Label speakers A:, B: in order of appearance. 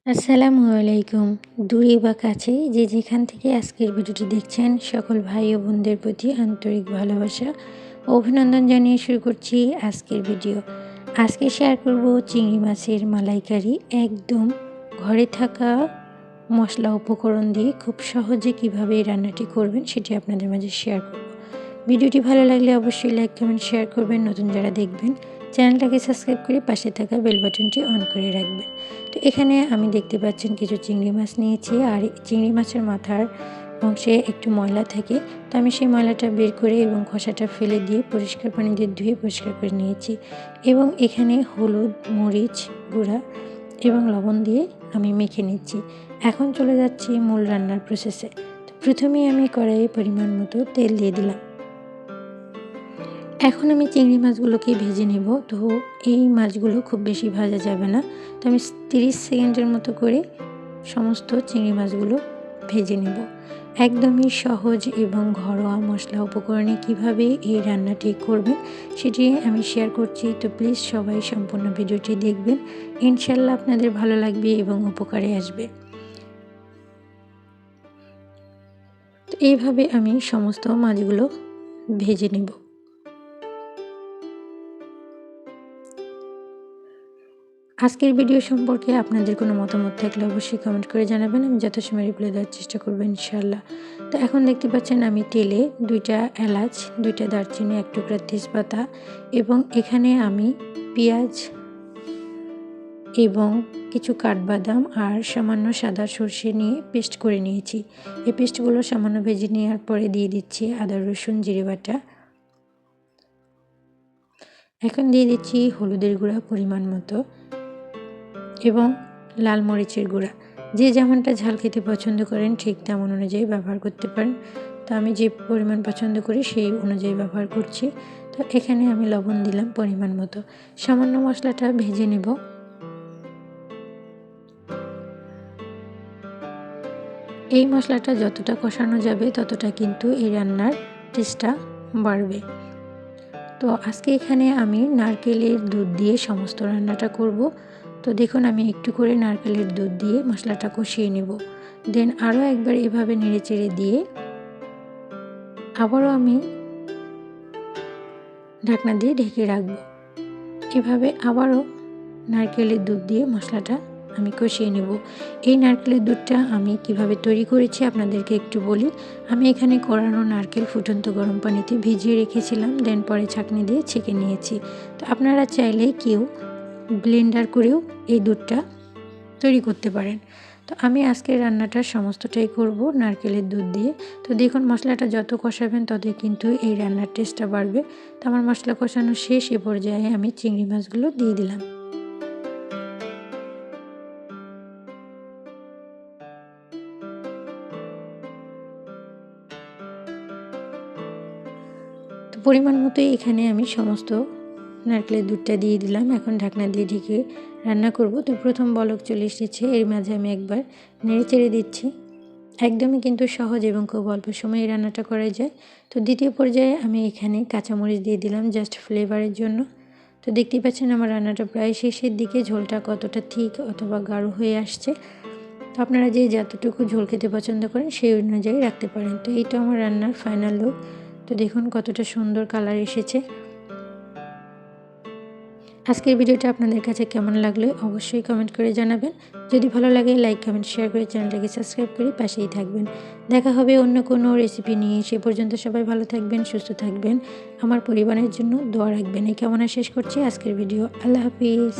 A: আসসালামু আলাইকুম। দূরে বা কাছে যে যেখান থেকে আজকের ভিডিওটি দেখছেন সকল ভাই ও বোনদের প্রতি আন্তরিক ভালোবাসা ও অভিনন্দন জানিয়ে শুরু করছি আজকের ভিডিও। আজকে শেয়ার করব চিংড়ি মাছের মালাইকারি। একদম ঘরে থাকা মশলা উপকরণ দিয়ে খুব সহজে কিভাবে এই রান্নাটি করবেন সেটি আপনাদের মাঝে শেয়ার করব। ভিডিওটি ভালো লাগলে অবশ্যই লাইক কমেন্ট শেয়ার করবেন। নতুন যারা দেখবেন চ্যানেলটাকে সাবস্ক্রাইব করে পাশে থাকা বেল বাটনটি অন করে রাখবেন। তো এখানে আমি দেখতে পাচ্ছেন কিছু চিংড়ি মাছ নিয়েছি, আর চিংড়ি মাছের মাথার অংশে একটু ময়লা থাকে, তো আমি সেই ময়লাটা বের করে এবং খোসাটা ফেলে দিয়ে পরিষ্কার পানি দিয়ে ধুয়ে পরিষ্কার করে নিয়েছি। এবং এখানে হলুদ, মরিচ গুঁড়া এবং লবণ দিয়ে আমি মেখে নিচ্ছি। এখন চলে যাচ্ছি মূল রান্নার প্রসেসে। তো প্রথমেই আমি কড়াইয়ে পরিমাণ মতো তেল দিয়ে দিলাম। এখন আমি চিংড়ি মাছগুলোকে ভেজে নেব। তো এই মাছগুলো খুব বেশি ভাজা যাবে না, তো আমি 30 সেকেন্ডের মতো করে সমস্ত চিংড়ি মাছগুলো ভেজে নেব। একদমই সহজ এবং ঘরোয়া মশলা উপকরণে কিভাবে এই রান্নাটি করবেন সেটি আমি শেয়ার করছি। তো প্লিজ সবাই সম্পূর্ণ ভিডিওটি দেখবেন, ইনশাল্লাহ আপনাদের ভালো লাগবে এবং উপকারে আসবে। তো এইভাবে আমি সমস্ত মাছগুলো ভেজে নেব। আজকের ভিডিও সম্পর্কে আপনাদের কোনো মতামত থাকলে অবশ্যই কমেন্ট করে জানাবেন, আমি যথাসময় রিপ্লাই দেওয়ার চেষ্টা করবো ইনশাআল্লাহ। তো এখন দেখতে পাচ্ছেন আমি তেলে 2টা এলাচ, 2টা দারচিনি, 1 টুকরা তেজপাতা এবং এখানে আমি পেঁয়াজ এবং কিছু কাঠবাদাম আর সামান্য সাদা সর্ষে নিয়ে পেস্ট করে নিয়েছি। এই পেস্টগুলো সামান্য ভেজে নেওয়ার পরে দিয়ে দিচ্ছি আদা রসুন জিরে বাটা। এখন দিয়ে দিচ্ছি হলুদের গুঁড়া পরিমাণ মতো এবং লাল মরিচের গুঁড়া। যে যেমনটা ঝাল খেতে পছন্দ করেন ঠিক তেমন অনুযায়ী ব্যবহার করতে পারেন। তো আমি যে পরিমাণ পছন্দ করি সেই অনুযায়ী ব্যবহার করছি। তো এখানে আমি লবণ দিলাম পরিমাণ মতো। সামান্য মশলাটা ভেজে নেব। এই মশলাটা যতটা কষানো যাবে ততটা কিন্তু এই রান্নার টেস্টটা বাড়বে। তো আজকে এখানে আমি নারকেলের দুধ দিয়ে সমস্ত রান্নাটা করব। তো দেখুন আমি একটু করে নারকেলের দুধ দিয়ে মশলাটা কষিয়ে নেব। দেন আরও একবার এভাবে নেড়েচেড়ে দিয়ে আবারও আমি ঢাকনা দিয়ে ঢেকে রাখবো। এভাবে আবারও নারকেলের দুধ দিয়ে মশলাটা আমি কষিয়ে নেব। এই নারকেলের দুধটা আমি কিভাবে তৈরি করেছি আপনাদেরকে একটু বলি। আমি এখানে কোরানো নারকেল ফুটন্ত গরম পানিতে ভিজিয়ে রেখেছিলাম, দেন পরে ছাঁকনি দিয়ে ছেঁকে নিয়েছি। তো আপনারা চাইলে কেউ ব্লেন্ডার করেও এই দুধটা তৈরি করতে পারেন। তো আমি আজকের রান্নাটা সমস্তটাই করব নারকেলের দুধ দিয়ে। তো দেখুন মশলাটা যত কষাবেন ততই কিন্তু এই রান্নার টেস্টটা বাড়বে। তো আমার মশলা কষানো শেষ, এ পর্যায়ে আমি চিংড়ি মাছগুলো দিয়ে দিলাম। তো পরিমাণ মতোই এখানে আমি সমস্ত নারকেলের দুধটা দিয়ে দিলাম। এখন ঢাকনা দিয়ে ঢেকে রান্না করব। তো প্রথম বলক চলে এসেছে, এর মাঝে আমি একবার নেড়ে চেড়ে দিচ্ছি। একদমই কিন্তু সহজ এবং খুব অল্প সময়ে রান্নাটা করা যায়। তো দ্বিতীয় পর্যায়ে আমি এখানে কাঁচামরিচ দিয়ে দিলাম জাস্ট ফ্লেভারের জন্য। তো দেখতেই পাচ্ছেন আমার রান্নাটা প্রায় শেষের দিকে, ঝোলটা কতটা ঠিক অথবা গাঢ় হয়ে আসছে। তো আপনারা যে যতটুকু ঝোল খেতে পছন্দ করেন সেই অনুযায়ী রাখতে পারেন। তো এই তো আমার রান্নার ফাইনাল লুক। তো দেখুন কতটা সুন্দর কালার এসেছে। আজকের ভিডিওটা আপনাদের কাছে কেমন লাগলো অবশ্যই কমেন্ট করে জানাবেন। যদি ভালো লাগে লাইক কমেন্ট শেয়ার করে চ্যানেলটাকে সাবস্ক্রাইব করে পাশেই থাকবেন। দেখা হবে অন্য কোনো রেসিপি নিয়ে। সে পর্যন্ত সবাই ভালো থাকবেন, সুস্থ থাকবেন, আমার পরিবারের জন্য দোয়া রাখবেন। এই কামনা শেষ করছি আজকের ভিডিও। আল্লাহ হাফিজ।